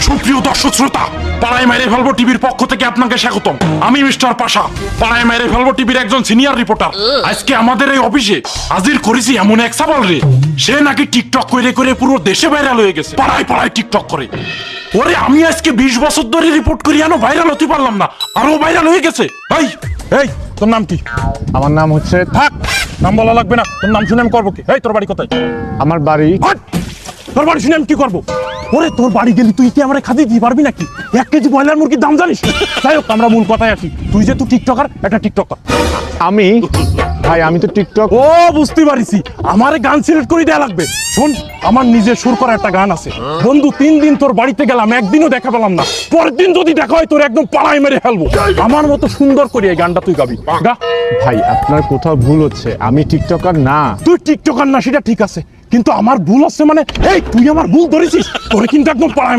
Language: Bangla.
সুপ্রিয় দর্শক শ্রোতা, পাড়ায় মেরে ফেলবো টিভির পক্ষ থেকে আপনাকে স্বাগতম। আমি মিস্টার পাশা, পাড়ায় মেরে ফেলবো টিভির একজন সিনিয়র রিপোর্টার। আজকে আমাদের এই অফিসে হাজির করেছি এমন এক সাবাল রে, সে নাকি টিকটক করে করে পুরো দেশে ভাইরাল হয়ে গেছে। পাড়ায় পাড়ায় টিকটক করে। ওরে আমি আজকে 20 বছর ধরে রিপোর্ট করি, এনো ভাইরাল হতে পারলাম না, আরো ভাইরাল হয়ে গেছে। এই এই তোর নাম কি? আমার নাম হচ্ছে থাক, নাম বলা লাগবে না, তোর নাম শুনে আমি করবো কি? এই তোর বাড়ি কোথায়? আমার বাড়ি। হাট! তোর বাড়ি শুনে আমি কি করবো? ওরে তোর বাড়ি গেলি তুই কি আমার খাদি দিতে পারবি নাকি? 1 কেজি ব্রয়লার মুরগির দাম জানিস? যাই হোক, আমরা মূল কথায় আসি। তুই যে তুই টিকটকার, একটা টিকটকার। আমি ভাই আমি তো টিকটক। ও বুঝতে পারিছি, আমারে গান সিলেক্ট করে দেয়া লাগবে। শোন, আমার নিজের সুর করা একটা গান আছে। বন্ধু 3 দিন তোর বাড়িতে গেলাম, একদিনও দেখা পেলাম না। পরের দিন যদি দেখা হয় তোর একদম পাড়ায় মেরে ফেলবো। আমার মতো সুন্দর করে এই গানটা তুই গাবি, গা। ভাই আপনার কোথাও ভুল হচ্ছে, আমি টিকটকার না। তুই টিকটকার না সেটা ঠিক আছে, কিন্তু আমার ভুল হচ্ছে মানে, এই তুই আমার ভুল ধরেছিস, তোরে কিন্তু একদম পাড়ায়